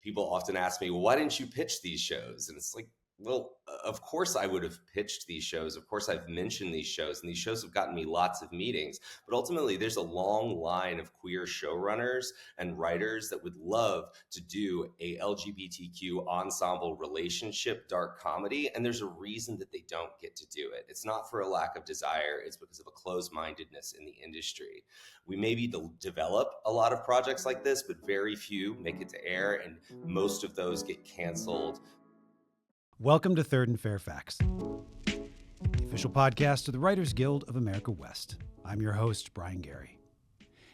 people often ask me, well, why didn't you pitch these shows? And it's like, well, of course I would have pitched these shows. Of course I've mentioned these shows, and these shows have gotten me lots of meetings. But ultimately, there's a long line of queer showrunners and writers that would love to do a LGBTQ ensemble relationship dark comedy. And there's a reason that they don't get to do it. It's not for a lack of desire. It's because of a closed-mindedness in the industry. We maybe develop a lot of projects like this, but very few make it to air, and most of those get canceled. Welcome to Third and Fairfax, the official podcast of the Writers Guild of America West. I'm your host, Brian Gary.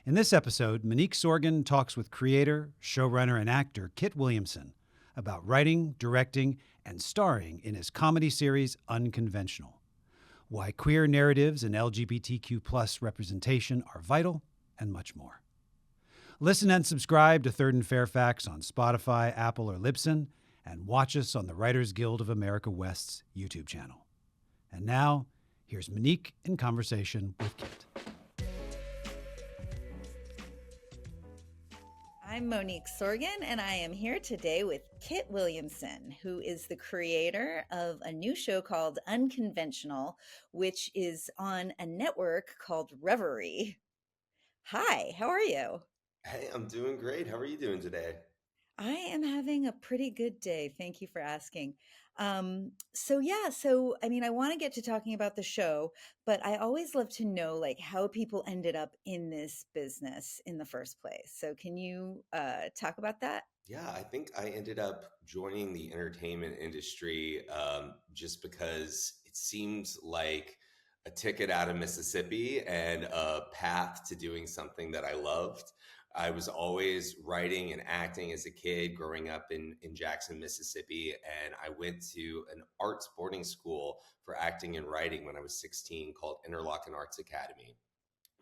In this episode, Monique Sorgen talks with creator, showrunner, and actor Kit Williamson about writing, directing, and starring in his comedy series Unconventional, why queer narratives and LGBTQ+ representation are vital, and much more. Listen and subscribe to Third and Fairfax on Spotify, Apple, or Libsyn, and watch us on the Writers Guild of America West's YouTube channel. And now, here's Monique in conversation with Kit. I'm Monique Sorgen, and I am here today with Kit Williamson, who is the creator of a new show called Unconventional, which is on a network called Reverie. Hi, how are you? Hey, I'm doing great. How are you doing today? I am having a pretty good day. Thank you for asking. I want to get to talking about the show, but I always love to know like how people ended up in this business in the first place. So can you talk about that? Yeah, I think I ended up joining the entertainment industry just because it seemed like a ticket out of Mississippi and a path to doing something that I loved. I was always writing and acting as a kid growing up in Jackson, Mississippi, and I went to an arts boarding school for acting and writing when I was 16 called Interlochen Arts Academy.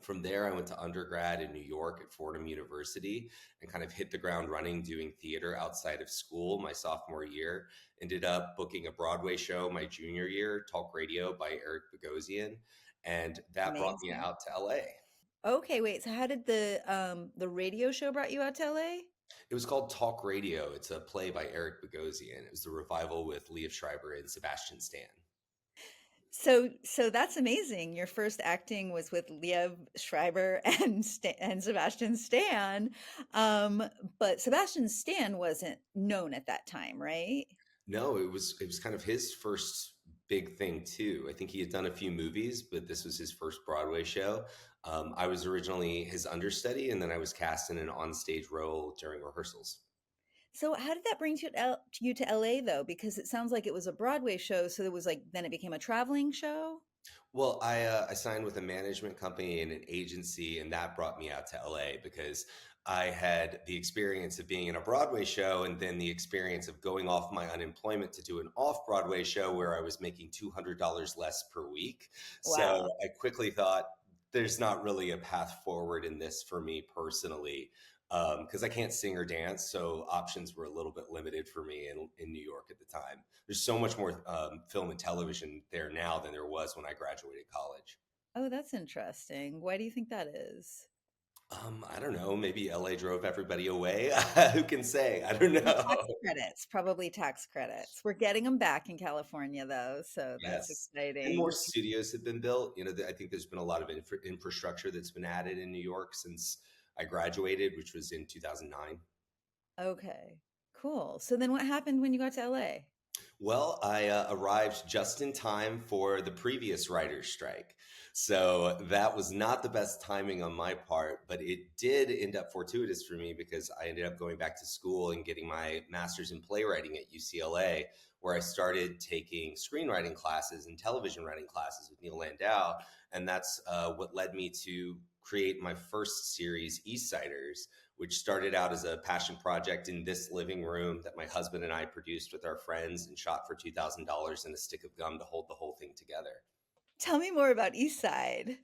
From there, I went to undergrad in New York at Fordham University and kind of hit the ground running doing theater outside of school my sophomore year. Ended up booking a Broadway show my junior year, Talk Radio by Eric Bogosian, and that brought me Amazing. out to LA. Okay, wait. So how did the radio show brought you out to LA? It was called Talk Radio. It's a play by Eric Bogosian. It was the revival with Liev Schreiber and Sebastian Stan. So that's amazing. Your first acting was with Liev Schreiber and Sebastian Stan, but Sebastian Stan wasn't known at that time, right? No, it was kind of his first big thing too. I think he had done a few movies, but this was his first Broadway show. I was originally his understudy, and then I was cast in an onstage role during rehearsals. So how did that bring you to LA though? Because it sounds like it was a Broadway show, so it was like then it became a traveling show. Well, I signed with a management company and an agency, and that brought me out to LA because I had the experience of being in a Broadway show and then the experience of going off my unemployment to do an off-Broadway show where I was making $200 less per week. Wow. So I quickly thought, there's not really a path forward in this for me personally, because I can't sing or dance. So options were a little bit limited for me in New York at the time. There's so much more film and television there now than there was when I graduated college. Oh, that's interesting. Why do you think that is? I don't know. Maybe LA drove everybody away. Who can say? I don't Well, know. tax credits, probably tax credits. We're getting them back in California though, so that's Yes. And exciting. more studios have been built. I think there's been a lot of infrastructure that's been added in New York since I graduated, which was in 2009. Okay, cool. So then what happened when you got to LA? Well, I arrived just in time for the previous writer's strike. So that was not the best timing on my part, but it did end up fortuitous for me because I ended up going back to school and getting my master's in playwriting at UCLA, where I started taking screenwriting classes and television writing classes with Neil Landau. And that's what led me to create my first series, Eastsiders, which started out as a passion project in this living room that my husband and I produced with our friends and shot for $2,000 and a stick of gum to hold the whole thing together. Tell me more about East Side.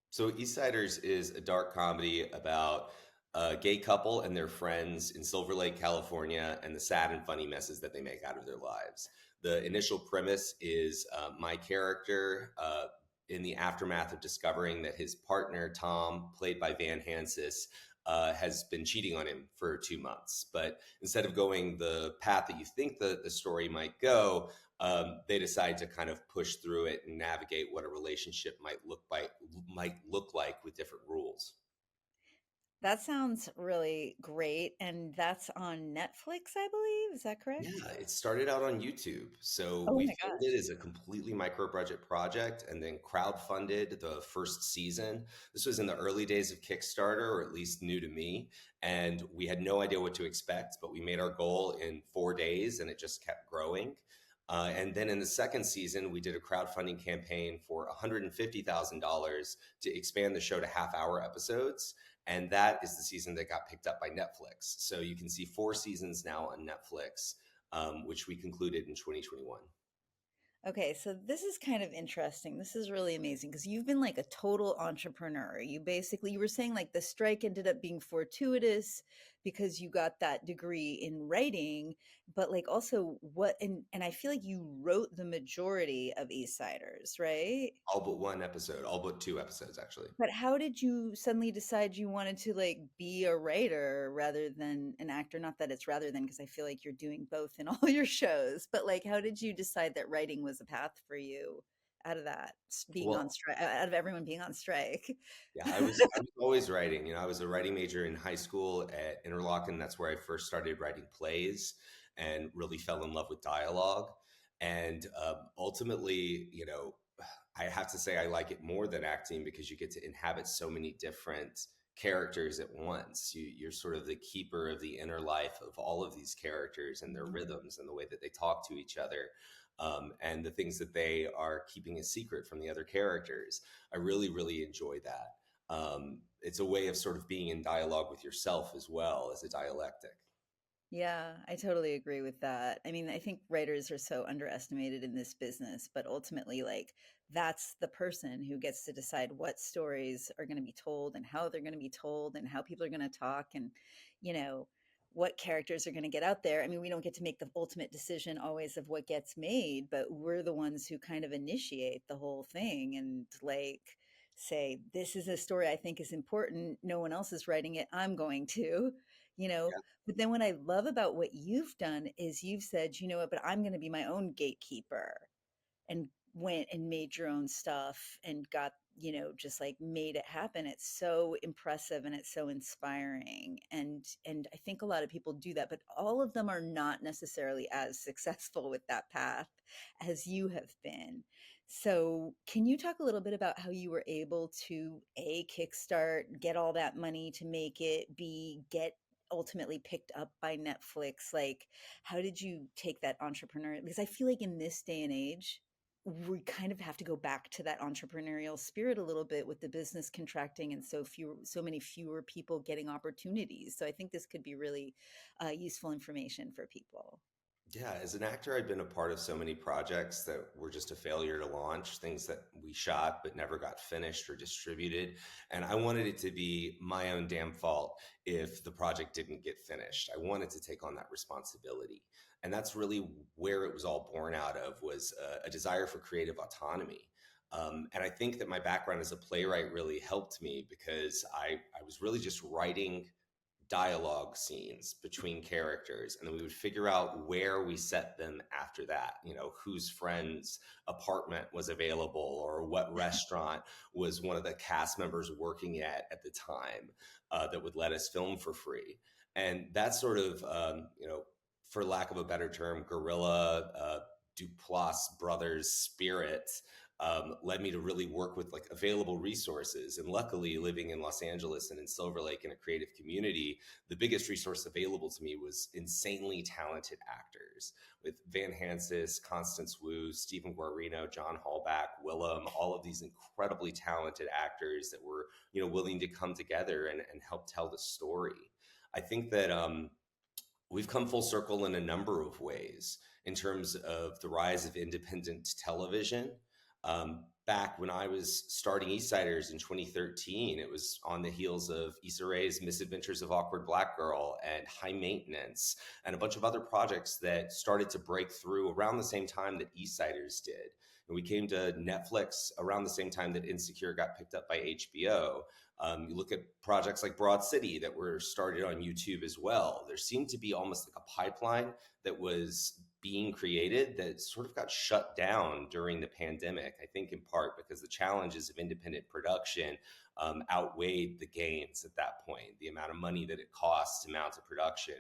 So Eastsiders is a dark comedy about a gay couple and their friends in Silver Lake, California, and the sad and funny messes that they make out of their lives. The initial premise is my character in the aftermath of discovering that his partner, Tom, played by Van Hansis, has been cheating on him for 2 months. But instead of going the path that you think the story might go, they decide to kind of push through it and navigate what a relationship might look like with different rules. That sounds really great. And that's on Netflix, I believe. Is that Yeah, correct? it started out on YouTube. So Oh we my filmed it gosh. as a completely micro budget project and then crowdfunded the first season. This was in the early days of Kickstarter, or at least new to me. And we had no idea what to expect, but we made our goal in 4 days and it just kept growing. And then in the second season, we did a crowdfunding campaign for $150,000 to expand the show to half-hour episodes. And that is the season that got picked up by Netflix. So you can see 4 seasons now on Netflix, which we concluded in 2021. Okay, so this is kind of interesting. This is really amazing because you've been like a total entrepreneur. You were saying like the strike ended up being fortuitous because you got that degree in writing, but like also and I feel like you wrote the majority of East Siders, right? All but one episode, all but 2 episodes, actually. But how did you suddenly decide you wanted to like be a writer rather than an actor? Not that it's rather than, because I feel like you're doing both in all your shows, but like how did you decide that writing was a path for you out of being on Well, strike, out of everyone being on strike? yeah, I was always writing. I was a writing major in high school at Interlochen. That's where I first started writing plays and really fell in love with dialogue. And ultimately, I have to say I like it more than acting because you get to inhabit so many different characters at once. You're sort of the keeper of the inner life of all of these characters and their rhythms and the way that they talk to each other, and the things that they are keeping a secret from the other characters. I really, really enjoy that. It's a way of sort of being in dialogue with yourself as well as a dialectic. Yeah, I totally agree with that. I mean, I think writers are so underestimated in this business, but ultimately, like, that's the person who gets to decide what stories are going to be told and how they're going to be told and how people are going to talk and, you know, what characters are going to get out there. I mean, we don't get to make the ultimate decision always of what gets made, but we're the ones who kind of initiate the whole thing and, like, say, this is a story I think is important. No one else is writing it. I'm going to, you know but then what I love about what you've done is you've said, you know what, but I'm going to be my own gatekeeper and went and made your own stuff and got, just like made it happen. It's so impressive and it's so inspiring. And I think a lot of people do that, but all of them are not necessarily as successful with that path as you have been. So, can you talk a little bit about how you were able to A, kickstart, get all that money to make it, B, get ultimately picked up by Netflix? Like, how did you take that entrepreneur? Because I feel like in this day and age, we kind of have to go back to that entrepreneurial spirit a little bit with the business contracting and so many fewer people getting opportunities. So I think this could be really useful information for people. Yeah, as an actor, I'd been a part of so many projects that were just a failure to launch, things that we shot but never got finished or distributed. And I wanted it to be my own damn fault if the project didn't get finished. I wanted to take on that responsibility. And that's really where it was all born out of, was a desire for creative autonomy. And I think that my background as a playwright really helped me because I was really just writing dialogue scenes between characters, and then we would figure out where we set them after that, whose friend's apartment was available or what restaurant was one of the cast members working at the time, that would let us film for free. And that sort of, for lack of a better term, guerrilla, Duplass brothers spirit, led me to really work with like available resources. And luckily, living in Los Angeles and in Silver Lake in a creative community, the biggest resource available to me was insanely talented actors, with Van Hansis, Constance Wu, Stephen Guarino, John Hallback, Willem, all of these incredibly talented actors that were, willing to come together and help tell the story. I think that we've come full circle in a number of ways in terms of the rise of independent television. back when I was starting Eastsiders in 2013. It was on the heels of Issa Rae's Misadventures of Awkward Black Girl and High Maintenance and a bunch of other projects that started to break through around the same time that Eastsiders did. And we came to Netflix around the same time that Insecure got picked up by HBO. You look at projects like Broad City that were started on YouTube as well. There seemed to be almost like a pipeline that was being created that sort of got shut down during the pandemic. I think in part because the challenges of independent production outweighed the gains at that point. The amount of money that it costs to mount a production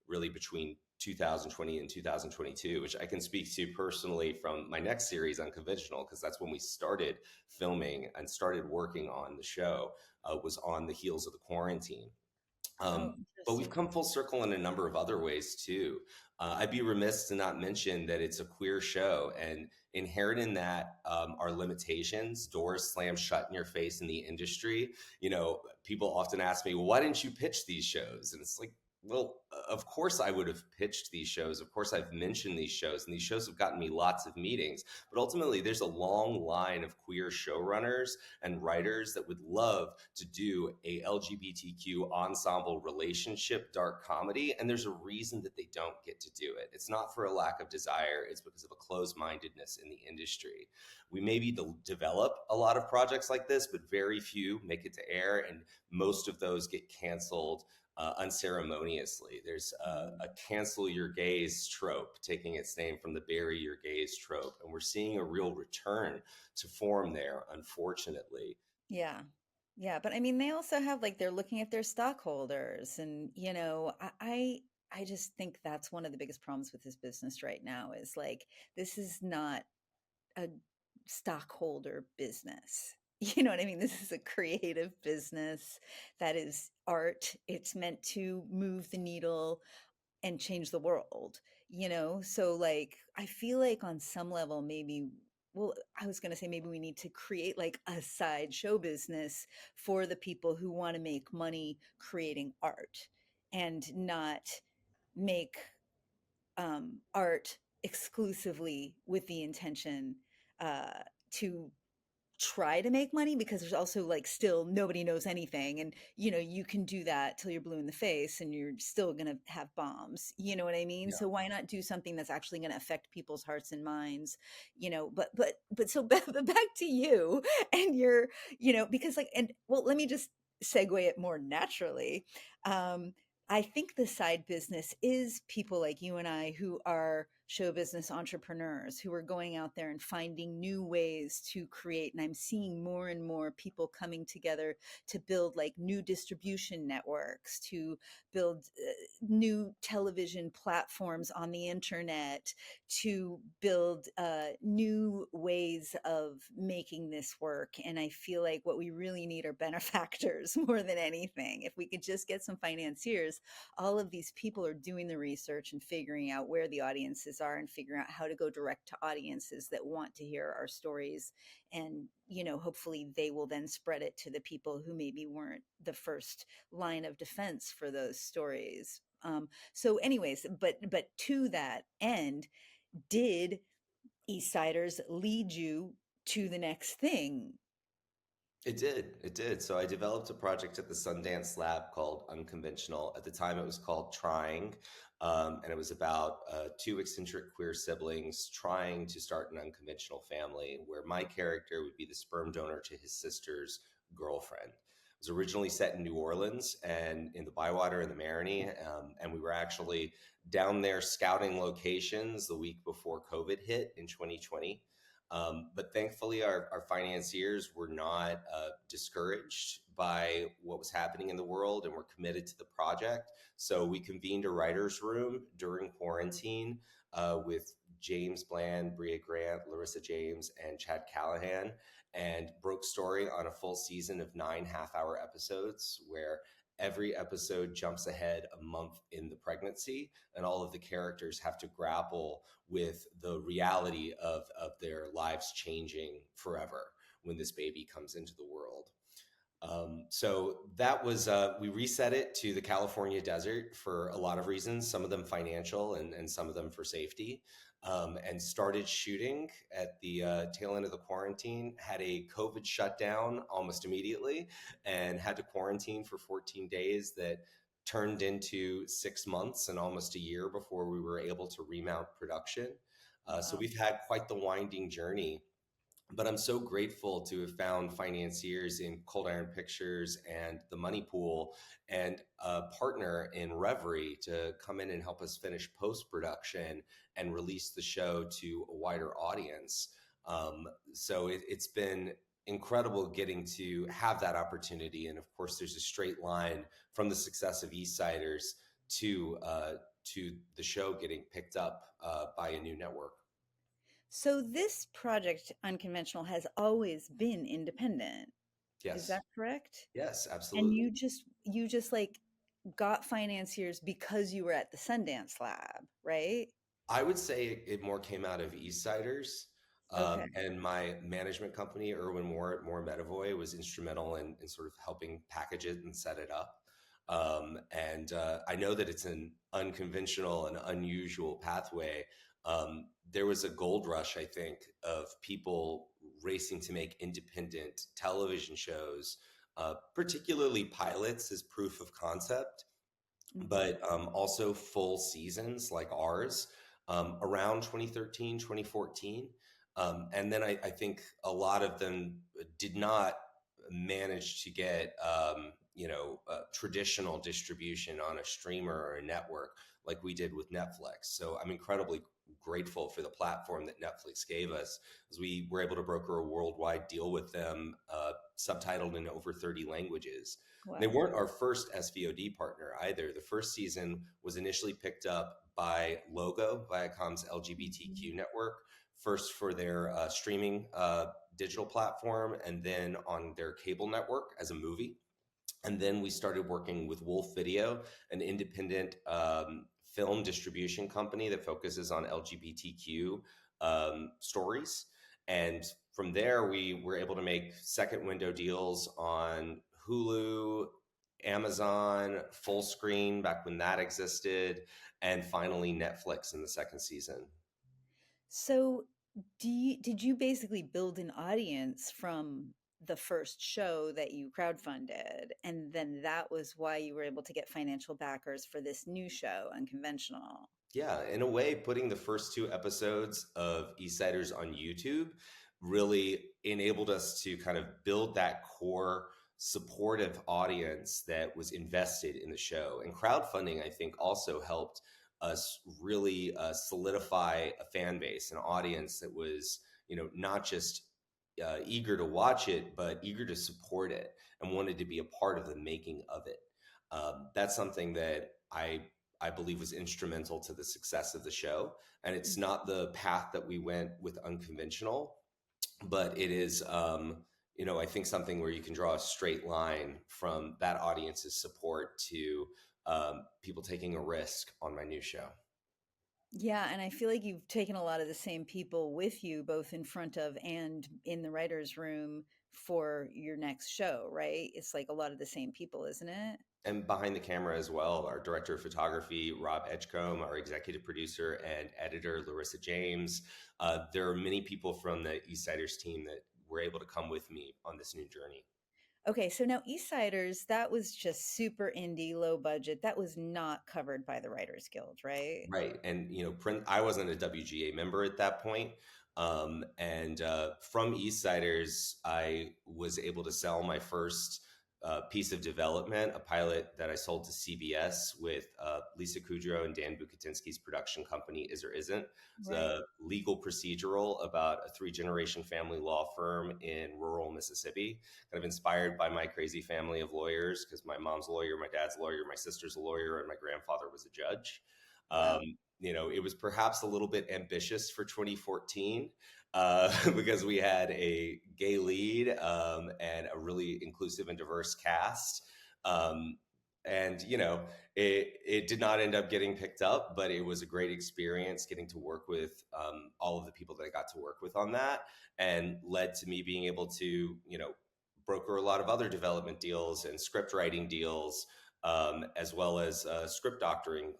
really between 2020 and 2022, which I can speak to personally from my next series, Unconventional, because that's when we started filming and started working on the show, was on the heels of the quarantine. Oh, But we've interesting. come full circle in a number of other ways too. I'd be remiss to not mention that it's a queer show, and inherent in that are limitations, doors slam shut in your face in the industry. You know, people often ask me, well, why didn't you pitch these shows? And it's like, well, of course I would have pitched these shows. Of course I've mentioned these shows, and these shows have gotten me lots of meetings. But ultimately, there's a long line of queer showrunners and writers that would love to do a LGBTQ ensemble relationship dark comedy, and there's a reason that they don't get to do it. It's not for a lack of desire, it's because of a closed-mindedness in the industry. We maybe develop a lot of projects like this, but very few make it to air, and most of those get canceled unceremoniously. There's a cancel your gays trope taking its name from the bury your gays trope, and we're seeing a real return to form there, unfortunately. Yeah. Yeah, but I mean, they also have like they're looking at their stockholders, and I just think that's one of the biggest problems with this business right now is like this is not a stockholder business. You know what I mean? This is a creative business that is art. It's meant to move the needle and change the world, so like I feel like on some level maybe, well, I was going to say maybe we need to create like a side show business for the people who want to make money creating art and not make art exclusively with the intention uh, to try to make money, because there's also like still nobody knows anything, and you can do that till you're blue in the face and you're still going to have bombs, you know what I mean? Yeah. So why not do something that's actually going to affect people's hearts and minds, but so back to you and your, because like, and well, let me just segue it more naturally. um I think the side business is people like you and I who are show business entrepreneurs who are going out there and finding new ways to create. And I'm seeing more and more people coming together to build like new distribution networks, to build new television platforms on the internet, to build new ways of making this work. And I feel like what we really need are benefactors more than anything. If we could just get some financiers, all of these people are doing the research and figuring out where the audiences are and figuring out how to go direct to audiences that want to hear our stories. And hopefully they will then spread it to the people who maybe weren't the first line of defense for those stories. So anyways, but to that end, did Eastsiders lead you to the next thing? It did. It did. So I developed a project at the Sundance Lab called Unconventional. At the time, it was called Trying. And it was about two eccentric queer siblings trying to start an unconventional family where my character would be the sperm donor to his sister's girlfriend. It was originally set in New Orleans and in the Bywater and the Marigny. And we were actually down there scouting locations the week before COVID hit in 2020. But thankfully, our financiers were not discouraged by what was happening in the world and were committed to the project. So we convened a writer's room during quarantine with James Bland, Bria Grant, Larissa James, and Chad Callahan, and broke story on a full season of 9 half-hour episodes where every episode jumps ahead a month in the pregnancy, and all of the characters have to grapple with the reality of their lives changing forever when this baby comes into the world. So that was, we reset it to the California desert for a lot of reasons, some of them financial and some of them for safety, and started shooting at the tail end of the quarantine, had a COVID shutdown almost immediately, and had to quarantine for 14 days that turned into 6 months and almost a year before we were able to remount production. So Wow. we've had quite the winding journey, but I'm so grateful to have found financiers in Cold Iron Pictures and the Money Pool and a partner in Reverie to come in and help us finish post production and release the show to a wider audience. So it's been incredible getting to have that opportunity. And of course, there's a straight line from the success of Eastsiders to the show getting picked up by a new network. So this project, Unconventional, has always been independent. Is Yes. that correct? Yes, And absolutely. you just like got financiers because you were at the Sundance Lab, right? I would say it more came out of Eastsiders. Okay. And my management company, Irwin Moore Medavoy, was instrumental in sort of helping package it and set it up. And I know that it's an unconventional and unusual pathway. There was a gold rush, I think, of people racing to make independent television shows, particularly pilots as proof of concept, Hmm. but also full seasons like ours around 2013, 2014. And then I think a lot of them did not manage to get, traditional distribution on a streamer or a network like we did with Netflix. So I'm incredibly grateful for the platform that Netflix gave us, as we were able to broker a worldwide deal with them, subtitled in over 30 languages. They Wow. weren't our first SVOD partner either. The first season was initially picked up by Logo, Viacom's Mhm. LGBTQ network, first for their streaming digital platform, and then on their cable network as a movie. And then we started working with Wolf Video, an independent film distribution company that focuses on LGBTQ stories. And from there, we were able to make second window deals on Hulu, Amazon, full screen back when that existed, and finally Netflix in the second season. So, did you basically build an audience from the first show that you crowdfunded, and then that was why you were able to get financial backers for this new show, Unconventional? Yeah, in a way, putting the first two episodes of Eastsiders on YouTube really enabled us to kind of build that core supportive audience that was invested in the show. And crowdfunding, I think, also helped us really solidify a fan base, an audience that was, not just eager to watch it, but eager to support it and wanted to be a part of the making of it. That's something that I believe was instrumental to the success of the show. And it's not the path that we went with Unconventional, but it is, I think something where you can draw a straight line from that audience's support to people taking a risk on my new show. Yeah, and I feel like you've taken a lot of the same people with you, both in front of and in the writer's room for your next show, right? It's like a lot of the same people, isn't it? And behind the camera as well, our director of photography, Rob Edgecombe, our executive producer and editor, Larissa James. There are many people from the Eastsiders team that were able to come with me on this new journey. Okay, so now Eastsiders, that was just super indie, low budget. That was not covered by the Writers Guild, right? Right. And, I wasn't a WGA member at that point. And from Eastsiders, I was able to sell my first piece of development, a pilot that I sold to CBS with Lisa Kudrow and Dan Bukatinsky's production company, Is or Isn't. It's Right. a legal procedural about a three-generation family law firm in rural Mississippi, kind of inspired by my crazy family of lawyers, because my mom's a lawyer, my dad's a lawyer, my sister's a lawyer, and my grandfather was a judge. Wow. It was perhaps a little bit ambitious for 2014 because we had a gay lead and a really inclusive and diverse cast. Um, and, it did not end up getting picked up, but it was a great experience getting to work with all of the people that I got to work with on that, and led to me being able to, broker a lot of other development deals and script writing deals, as well as script doctoring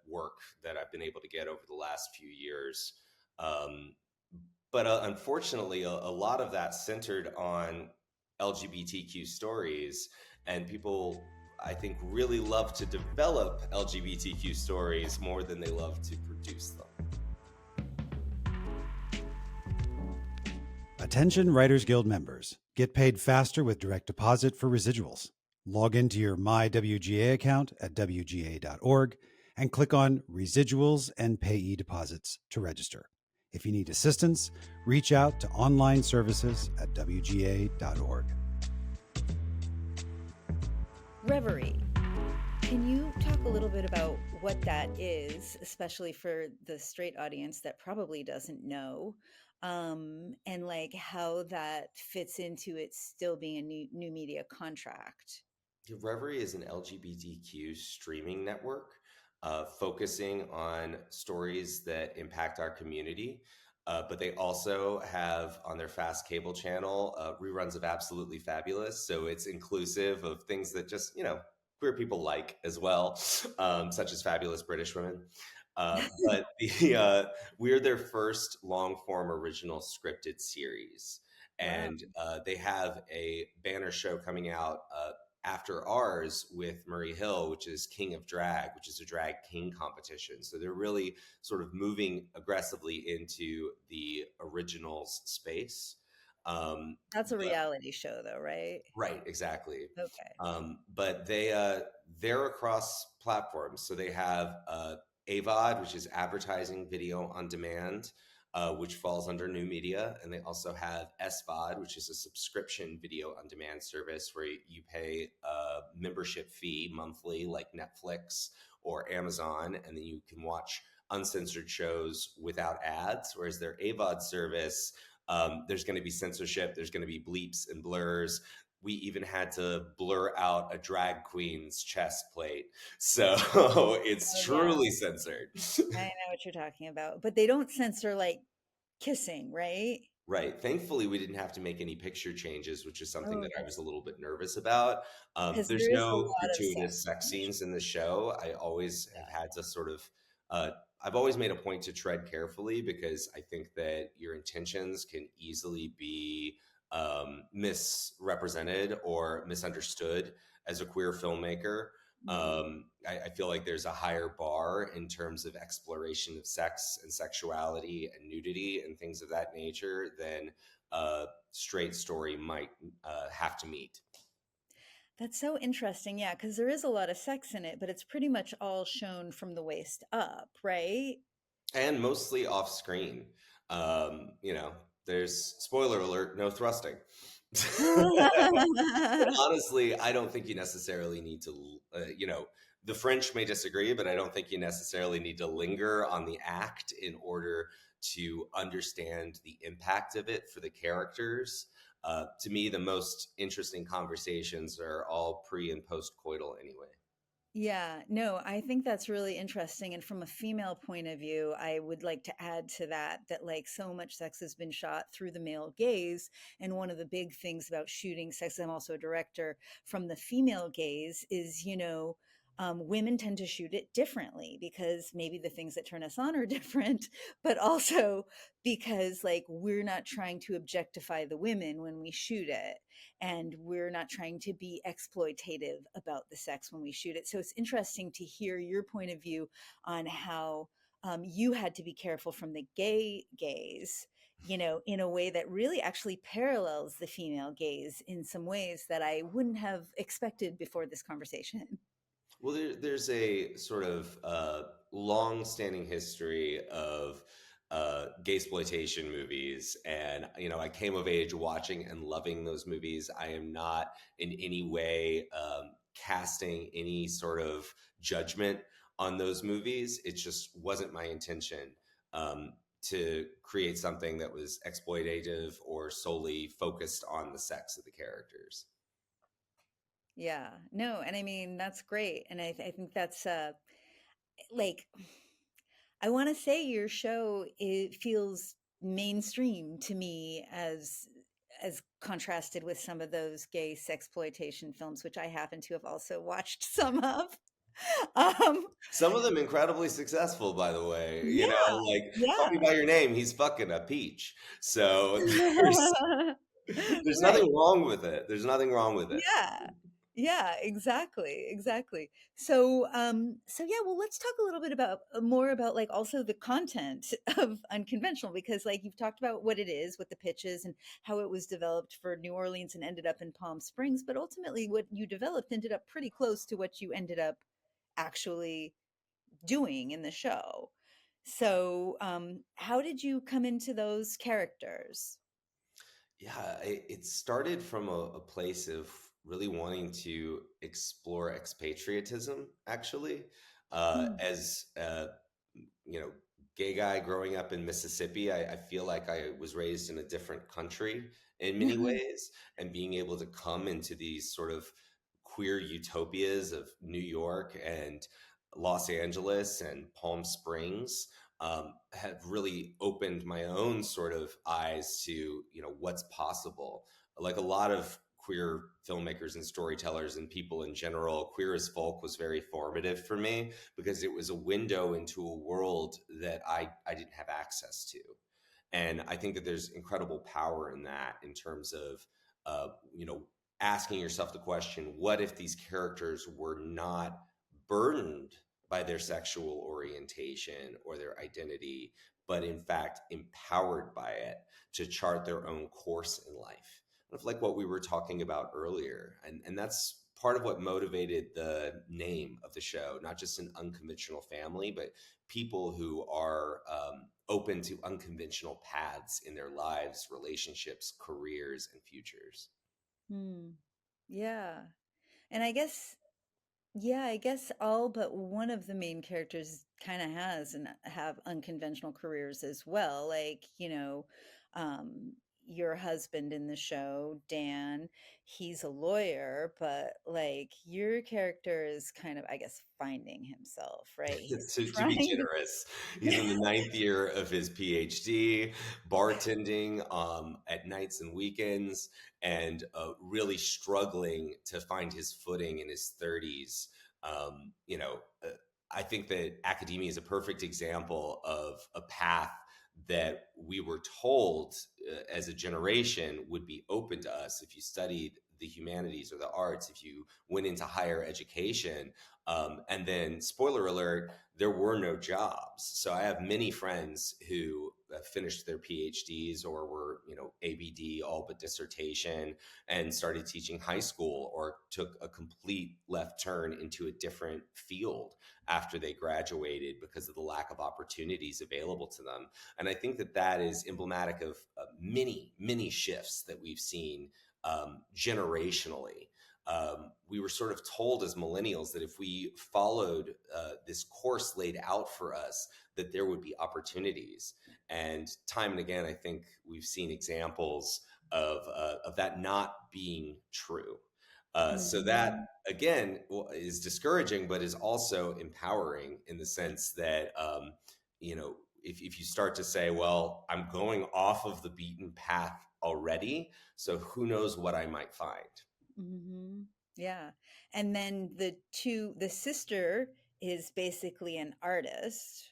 work that I've been able to get over the last few years. Um, but unfortunately, a lot of that centered on LGBTQ stories, and people, I think, really love to develop LGBTQ stories more than they love to produce them. Attention Writers Guild members. Get paid faster with direct deposit for residuals. Log into your MyWGA account at WGA.org and click on Residuals and Payee Deposits to register. If you need assistance, reach out to online services at WGA.org. Reverie. Can you talk a little bit about what that is, especially for the straight audience that probably doesn't know, and like how that fits into it still being a new media contract? Reverie is an LGBTQ streaming network focusing on stories that impact our community. But they also have on their fast cable channel reruns of Absolutely Fabulous. So it's inclusive of things that just, queer people like as well, such as Fabulous British Women. We're their first long form original scripted series. Wow. And they have a banner show coming out after ours with Murray Hill, which is King of Drag, which is a drag king competition. So they're really sort of moving aggressively into the originals space. That's a But reality show though, right? Right, exactly. Okay. But they're across platforms. So they have AVOD, which is advertising video on demand, which falls under new media, and they also have SVOD, which is a subscription video on demand service where you pay a membership fee monthly, like Netflix or Amazon, and then you can watch uncensored shows without ads. Whereas their AVOD service, there's going to be censorship, there's going to be bleeps and blurs. We even had to blur out a drag queen's chest plate. So it's Oh yeah, truly censored. I know what you're talking about. But they don't censor like kissing, right? Right. Thankfully, we didn't have to make any picture changes, which is something Oh, that I was that's a little bit nervous about. because There's there is a no lot of sex gratuitous sex in the show. scenes in the show. I always have had to sort of, I've always made a point to tread carefully because I think that your intentions can easily be misrepresented or misunderstood as a queer filmmaker. Mhm. I feel like there's a higher bar in terms of exploration of sex and sexuality and nudity and things of that nature than a straight story might have to meet. That's so interesting. Yeah, because there is a lot of sex in it, but it's pretty much all shown from the waist up, right? And mostly off screen. There's spoiler alert, no thrusting. But honestly, I don't think you necessarily need to, the French may disagree, but I don't think you necessarily need to linger on the act in order to understand the impact of it for the characters. To me, the most interesting conversations are all pre and post coital anyway. Yeah, no, I think that's really interesting. And from a female point of view, I would like to add to that that like so much sex has been shot through the male gaze. And one of the big things about shooting sex, I'm also a director, from the female gaze is, women tend to shoot it differently because maybe the things that turn us on are different, but also because like we're not trying to objectify the women when we shoot it, and we're not trying to be exploitative about the sex when we shoot it. So it's interesting to hear your point of view on how you had to be careful from the gay gaze, in a way that really actually parallels the female gaze in some ways that I wouldn't have expected before this conversation. Well, there's a sort of long-standing history of gay exploitation movies, and I came of age watching and loving those movies. I am not in any way casting any sort of judgment on those movies. It just wasn't my intention to create something that was exploitative or solely focused on the sex of the characters. Yeah, no, and I mean that's great, and I think that's like I want to say your show it feels mainstream to me as contrasted with some of those gay sexploitation films, which I happen to have also watched some of. Um, Some of them incredibly successful, by the way. You know, yeah, like Call Me yeah. by Your Name, he's fucking a peach. So there's Right. nothing wrong with it. There's nothing wrong with it. Yeah. Yeah, exactly. Exactly. So yeah, well, let's talk a little bit about more about like also the content of Unconventional, because like you've talked about what it is, what the pitch is, and how it was developed for New Orleans and ended up in Palm Springs, but ultimately what you developed ended up pretty close to what you ended up actually doing in the show. So, how did you come into those characters? Yeah, it started from a place of really wanting to explore expatriatism, actually. Mm. As you know, gay guy growing up in Mississippi, I feel like I was raised in a different country in many ways, and being able to come into these sort of queer utopias of New York and Los Angeles and Palm Springs have really opened my own sort of eyes to, what's possible. Like a lot of queer filmmakers and storytellers and people in general, Queer as Folk was very formative for me because it was a window into a world that I didn't have access to. And I think that there's incredible power in that, in terms of, uh, you know, asking yourself the question, what if these characters were not burdened by their sexual orientation or their identity, but in fact empowered by it to chart their own course in life? Kind of like what we were talking about earlier. And that's part of what motivated the name of the show, not just an unconventional family, but people who are open to unconventional paths in their lives, relationships, careers, and futures. Hmm. Yeah. And I guess, yeah, I guess all but one of the main characters kind of has and have unconventional careers as well. Like, um, your husband in the show, Dan, he's a lawyer, but like your character is kind of, I guess, finding himself, right? He's To be trying generous, he's in the ninth year of his PhD, bartending at nights and weekends, and really struggling to find his footing in his 30s. Um, you know, uh, I think that academia is a perfect example of a path that we were told as a generation would be open to us if you studied the humanities or the arts, if you went into higher education. And then, spoiler alert, there were no jobs. So I have many friends who finished their PhDs or were, ABD, all but dissertation, and started teaching high school, or took a complete left turn into a different field after they graduated because of the lack of opportunities available to them. And I think that that is emblematic of many, many shifts that we've seen generationally. We were sort of told as millennials that if we followed this course laid out for us, that there would be opportunities. And time and again, I think we've seen examples of that not being true. So that Mhm. again is discouraging, but is also empowering in the sense that if you start to say, well, I'm going off of the beaten path already, so who knows what I might find. Mhm. Yeah. And then the sister is basically an artist,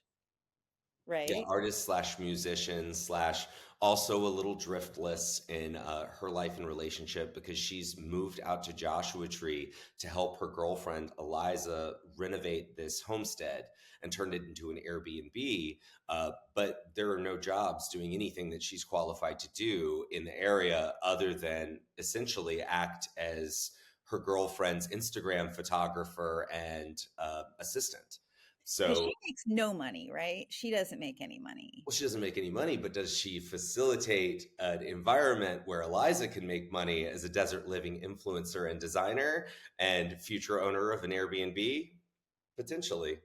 Yeah, right? artist slash musician slash also a little driftless in her life and relationship, because she's moved out to Joshua Tree to help her girlfriend Eliza renovate this homestead and turn it into an Airbnb. But there are no jobs doing anything that she's qualified to do in the area other than essentially act as her girlfriend's Instagram photographer and assistant. Because she So makes no money, right? She doesn't make any money. well, she doesn't make any money, but does she facilitate an environment where Eliza can make money as a desert living influencer and designer and future owner of an Airbnb? Potentially.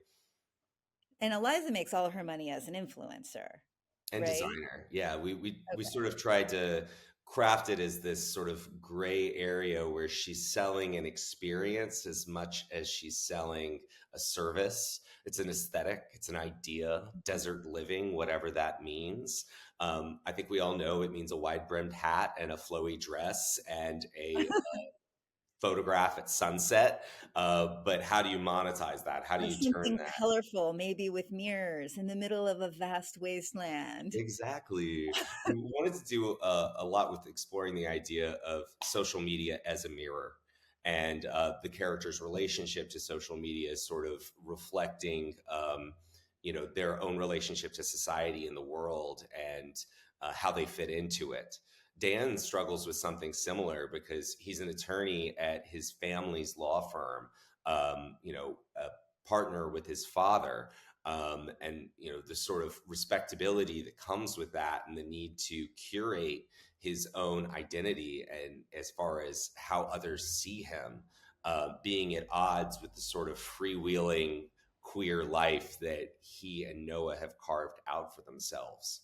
And Eliza makes all her money as an influencer, And right? designer. Yeah, we Okay. sort of tried to crafted as this sort of gray area where she's selling an experience as much as she's selling a service. It's an aesthetic, it's an idea, desert living, whatever that means. I think we all know it means a wide brimmed hat and a flowy dress and a photograph at sunset. But how do you monetize that? How do Or you turn something that? colorful, maybe with mirrors in the middle of a vast wasteland. Exactly. We wanted to do a lot with exploring the idea of social media as a mirror and the character's relationship to social media is sort of reflecting, their own relationship to society and the world and how they fit into it. Dan struggles with something similar because he's an attorney at his family's law firm, a partner with his father, and the sort of respectability that comes with that and the need to curate his own identity and as far as how others see him, being at odds with the sort of freewheeling queer life that he and Noah have carved out for themselves.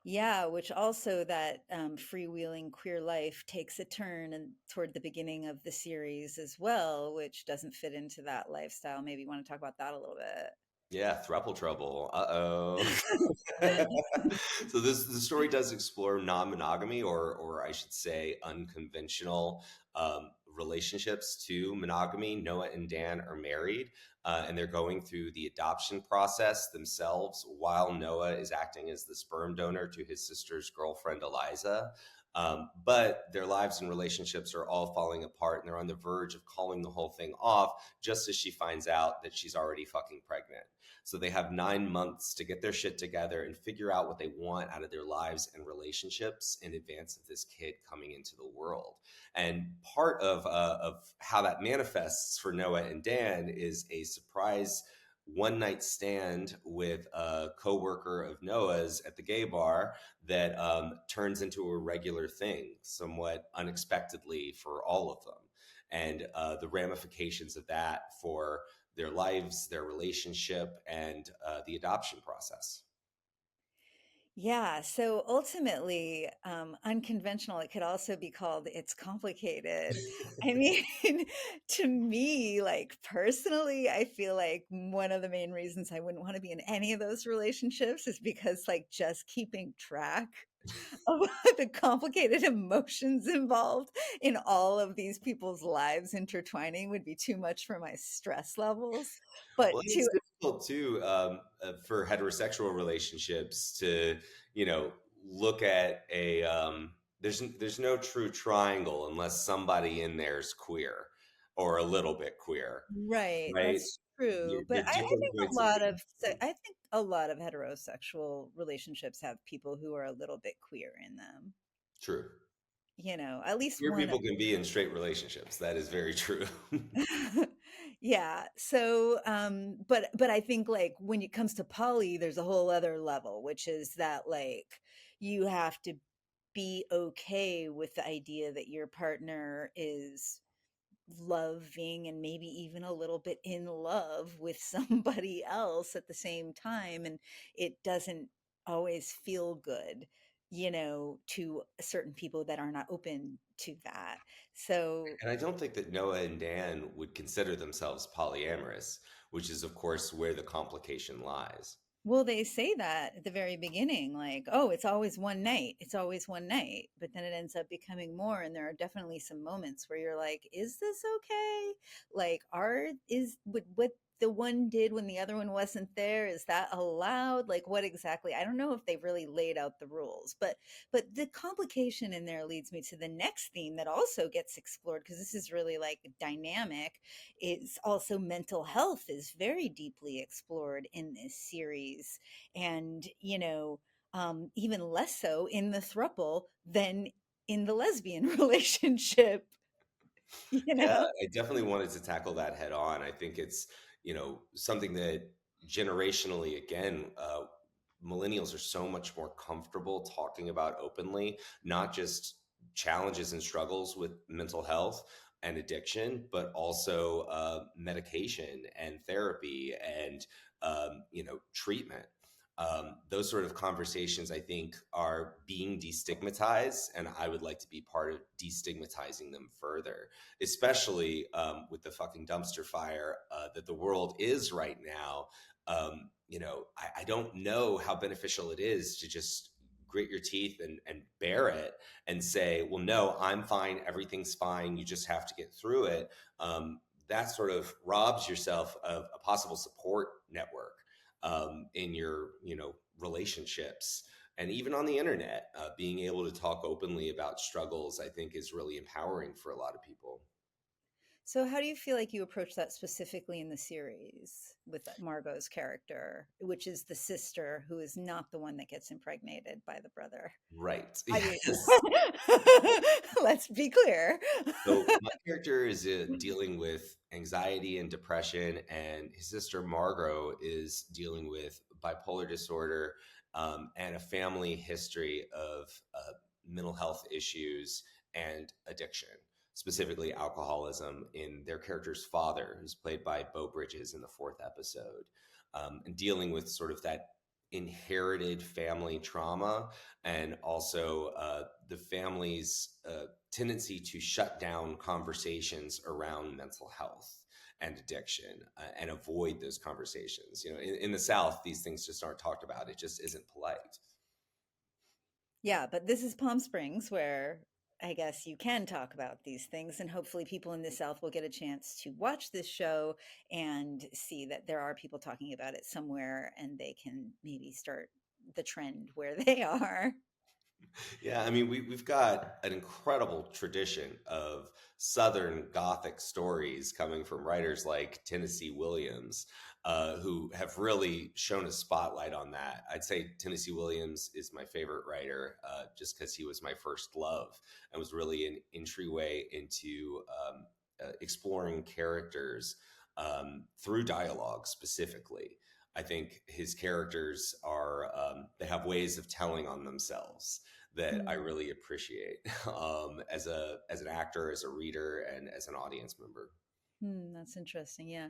Yeah, which also that freewheeling queer life takes a turn and toward the beginning of the series as well, which doesn't fit into that lifestyle. Maybe you want to talk about that a little bit. Yeah, throuple trouble. Uh-oh. So the story does explore non-monogamy, or I should say unconventional relationships to monogamy. Noah and Dan are married, and they're going through the adoption process themselves while Noah is acting as the sperm donor to his sister's girlfriend, Eliza. But their lives and relationships are all falling apart, and they're on the verge of calling the whole thing off just as she finds out that she's already fucking pregnant. So they have 9 months to get their shit together and figure out what they want out of their lives and relationships in advance of this kid coming into the world. And part of how that manifests for Noah and Dan is a surprise one night stand with a coworker of Noah's at the gay bar that turns into a regular thing, somewhat unexpectedly for all of them. And the ramifications of that for their lives, their relationship, and the adoption process. Yeah, so ultimately, unconventional, it could also be called It's Complicated. I mean, to me, like personally, I feel like one of the main reasons I wouldn't want to be in any of those relationships is because, like, just keeping track of the complicated emotions involved in all of these people's lives intertwining would be too much for my stress levels. But Well, to it's difficult too for heterosexual relationships to, look at a. There's no true triangle unless somebody in there is queer or a little bit queer, Right, right? that's true, but They're I different think a points of lot view. of I think a lot of heterosexual relationships have people who are a little bit queer in them. True. At least Queer one of people can be in straight relationships. That is very true. yeah. So, but I think like when it comes to poly, there's a whole other level, which is that like you have to be okay with the idea that your partner is loving and maybe even a little bit in love with somebody else at the same time, and it doesn't always feel good, to certain people that are not open to that. So And I don't think that Noah and Dan would consider themselves polyamorous, which is, of course, where the complication lies. well, they say that at the very beginning, like, oh, it's always one night. It's always one night. But then it ends up becoming more. And there are definitely some moments where you're like, is this okay? Like, is what the one did when the other one wasn't there, is that allowed? Like, what exactly? I don't know if they've really laid out the rules, but the complication in there leads me to the next theme that also gets explored because this is really like dynamic, is also mental health is very deeply explored in this series. And, even less so in the thruple than in the lesbian relationship, you Yeah, know? I definitely wanted to tackle that head on. I think it's, something that generationally, again, millennials are so much more comfortable talking about openly, not just challenges and struggles with mental health and addiction, but also medication and therapy and, treatment. Those sort of conversations, I think, are being destigmatized, and I would like to be part of destigmatizing them further, especially with the fucking dumpster fire that the world is right now. I don't know how beneficial it is to just grit your teeth and bear it and say, well, no, I'm fine, everything's fine, you just have to get through it. That sort of robs yourself of a possible support network in your relationships, and even on the internet. Being able to talk openly about struggles, I think, is really empowering for a lot of people. So how do you feel like you approach that specifically in the series with Margot's character, which is the sister who is not the one that gets impregnated by the brother? Right. I mean, Yes. let's be clear. So my character is dealing with anxiety and depression, and his sister Margot is dealing with bipolar disorder, and a family history of mental health issues and addiction, specifically alcoholism, in their character's father, who's played by Beau Bridges in the fourth episode, and dealing with sort of that inherited family trauma, and also the family's tendency to shut down conversations around mental health and addiction, and avoid those conversations. In the South, these things just aren't talked about. It just isn't polite. Yeah, but this is Palm Springs where I guess you can talk about these things, and hopefully people in the South will get a chance to watch this show and see that there are people talking about it somewhere, and they can maybe start the trend where they are. Yeah, I mean, we've got an incredible tradition of Southern Gothic stories coming from writers like Tennessee Williams, who have really shown a spotlight on that. I'd say Tennessee Williams is my favorite writer, just because he was my first love and was really an entryway into exploring characters through dialogue specifically. I think his characters they have ways of telling on themselves that I Hmm. really appreciate as an actor, as a reader, and as an audience member. That's interesting. Yeah.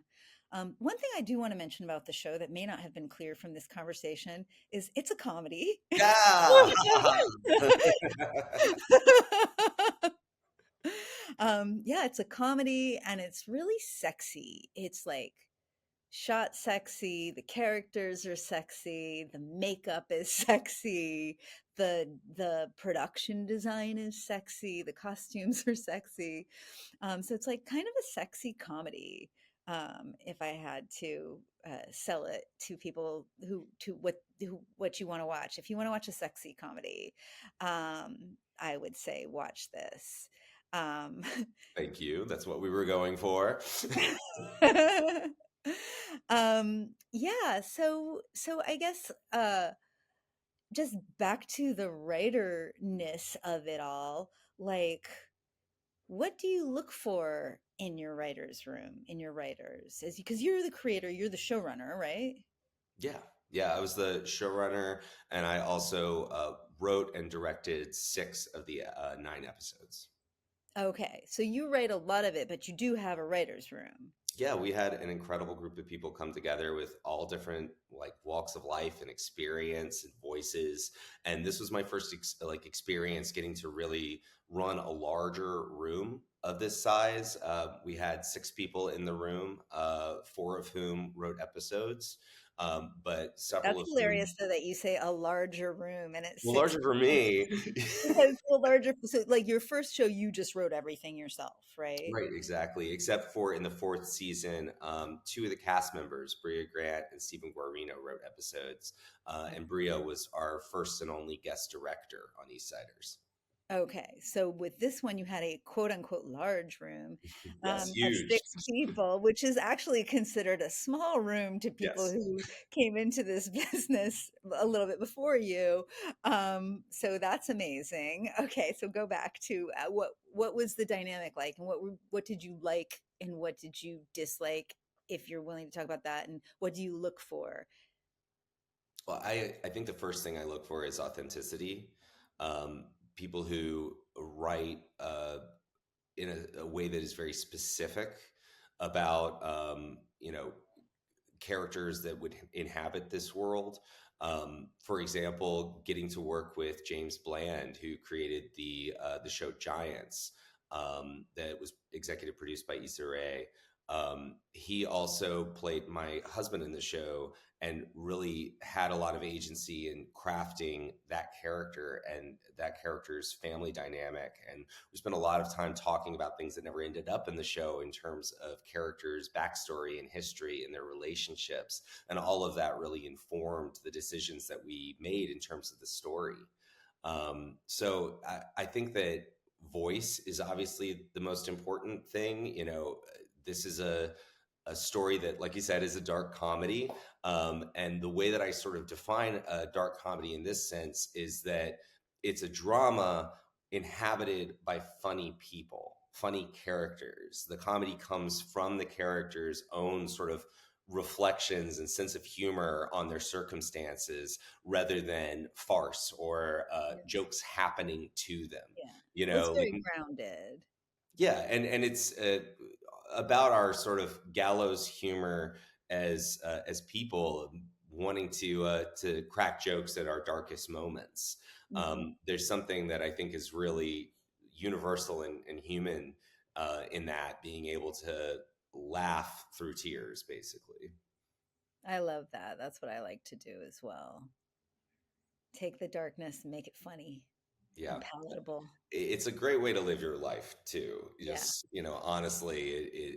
One thing I do want to mention about the show that may not have been clear from this conversation is it's a comedy. Yeah. Yeah, it's a comedy and it's really sexy. It's like shot sexy, the characters are sexy, the makeup is sexy, the production design is sexy, the costumes are sexy. So it's like kind of a sexy comedy. If I had to sell it to people what you want to watch, if you want to watch a sexy comedy, I would say watch this. Um, Thank you. That's what we were going for. yeah, so I guess just back to the writer-ness of it all, like what do you look for in your writer's room, in your writers? As because you're the creator, you're the showrunner, right? Yeah. Yeah. I was the showrunner, and I also wrote and directed 6 of the 9 episodes. Okay, so you write a lot of it, but you do have a writer's room. Yeah, we had an incredible group of people come together with all different like walks of life and experience and voices. And this was my first experience getting to really run a larger room of this size. We had 6 people in the room, 4 of whom wrote episodes, but several That's of whom, hilarious though that you say a larger room and it's well, six larger for people. me. Because the larger, so like your first show, you just wrote everything yourself, right? Right, exactly. Except for in the 4th season, 2 of the cast members, Bria Grant and Stephen Guarino, wrote episodes. And Bria was our first and only guest director on Eastsiders. Okay, so with this one, you had a quote unquote large room Yes, of huge. 6 people, which is actually considered a small room to people Yes. who came into this business a little bit before you. So that's amazing. Okay, so go back to what was the dynamic like, and what did you like, and what did you dislike, if you're willing to talk about that, and what do you look for? Well, I think the first thing I look for is authenticity. People who write in a way that is very specific about, characters that would inhabit this world. For example, getting to work with James Bland, who created the show Giants, that was executive produced by Issa Rae. He also played my husband in the show and really had a lot of agency in crafting that character and that character's family dynamic. And we spent a lot of time talking about things that never ended up in the show in terms of characters' backstory and history and their relationships. And all of that really informed the decisions that we made in terms of the story. So I think that voice is obviously the most important thing. This is a story that, like you said, is a dark comedy. And the way that I sort of define a dark comedy in this sense is that it's a drama inhabited by funny people, funny characters. The comedy comes from the characters' own sort of reflections and sense of humor on their circumstances rather than farce or jokes happening to them. Yeah. You Well, it's know, very grounded. yeah, and it's about our sort of gallows humor as people wanting to crack jokes at our darkest moments. Mm-hmm. There's something that I think is really universal and human in that, being able to laugh through tears, basically. I love that. That's what I like to do as well. Take the darkness and make it funny Yeah, and palatable. it's a great way to live your life too. Yeah. Just, honestly,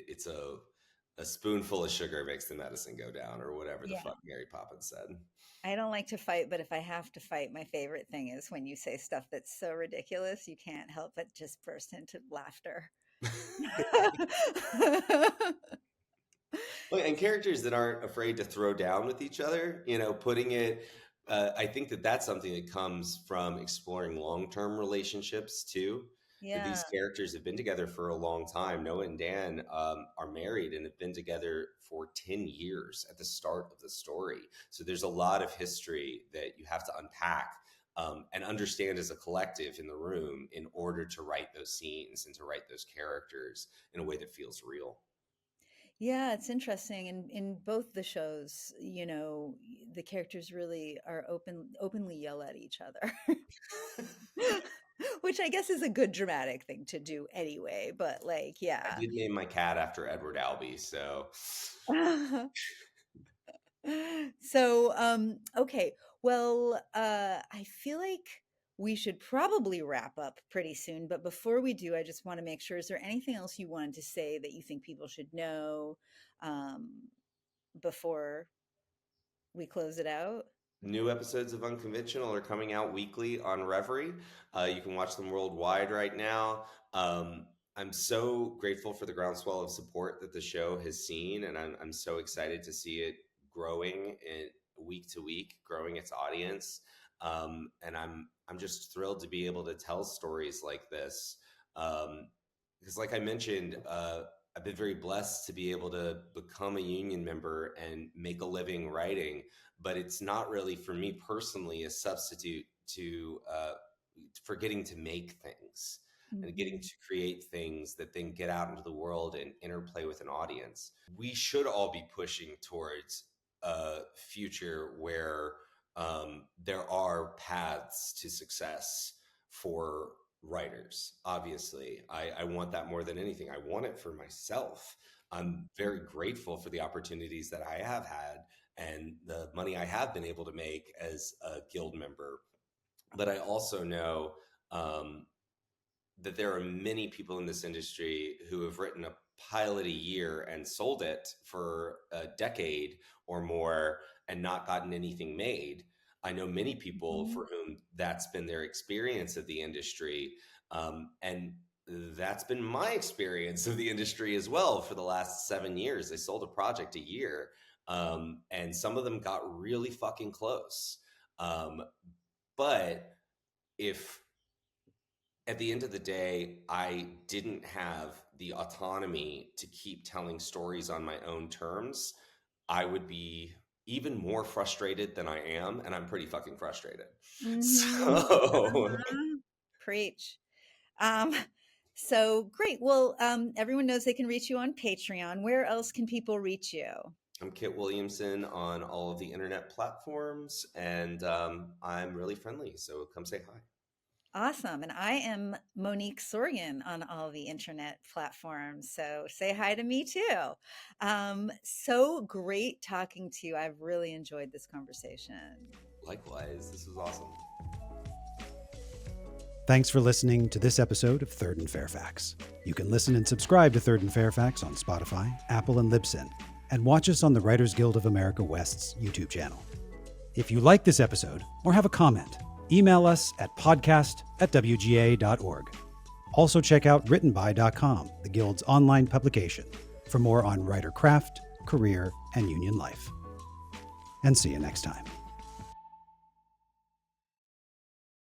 it's a spoonful of sugar makes the medicine go down, or whatever the Yeah. fuck Mary Poppins said. I don't like to fight, but if I have to fight, my favorite thing is when you say stuff that's so ridiculous, you can't help but just burst into laughter. Well, and characters that aren't afraid to throw down with each other, putting it. I think that that's something that comes from exploring long-term relationships too. That Yeah. these characters have been together for a long time. Noah and Dan are married and have been together for 10 years at the start of the story. So there's a lot of history that you have to unpack and understand as a collective in the room in order to write those scenes and to write those characters in a way that feels real. Yeah, it's interesting. In both the shows, the characters really are openly yell at each other. Which I guess is a good dramatic thing to do anyway, but like, I yeah. did name my cat after Edward Albee, so So, okay. Well, I feel like we should probably wrap up pretty soon, but before we do, I just want to make sure, is there anything else you wanted to say that you think people should know um, before we close it out? new episodes of Unconventional are coming out weekly on Reverie. You can watch them worldwide right now. I'm so grateful for the groundswell of support that the show has seen, and I'm so excited to see it growing week to week, growing its audience. And I'm just thrilled to be able to tell stories like this. Because, like I mentioned, I've been very blessed to be able to become a union member and make a living writing, but it's not really for me personally a substitute to for getting to make things and getting Mhm. to create things that then get out into the world and interplay with an audience. We should all be pushing towards a future where there are paths to success for writers. Obviously, I want that more than anything. I want it for myself. I'm very grateful for the opportunities that I have had and the money I have been able to make as a guild member. But I also know that there are many people in this industry who have written a pilot a year and sold it for a decade or more and not gotten anything made. I know many people Mhm. for whom that's been their experience of the industry. And that's been my experience of the industry as well for the last 7 years. They sold a project a year, and some of them got really fucking close. Um, but if at the end of the day, I didn't have the autonomy to keep telling stories on my own terms, I would be even more frustrated than I am, and I'm pretty fucking frustrated. Mhm. So, Uh-huh. Preach. Um, so great. Well, everyone knows they can reach you on Patreon. Where else can people reach you? I'm Kit Williamson on all of the internet platforms, and I'm really friendly, so come say hi. Awesome. And I am Monique Sorgen on all the internet platforms. So say hi to me too. So great talking to you. I've really enjoyed this conversation. Likewise, this was awesome. Thanks for listening to this episode of Third and Fairfax. You can listen and subscribe to Third and Fairfax on Spotify, Apple, and Libsyn, and watch us on the Writers Guild of America West's YouTube channel. If you like this episode or have a comment, email us at podcast@wga.org. Also check out writtenby.com, the Guild's online publication, for more on writer craft, career, and union life. And see you next time.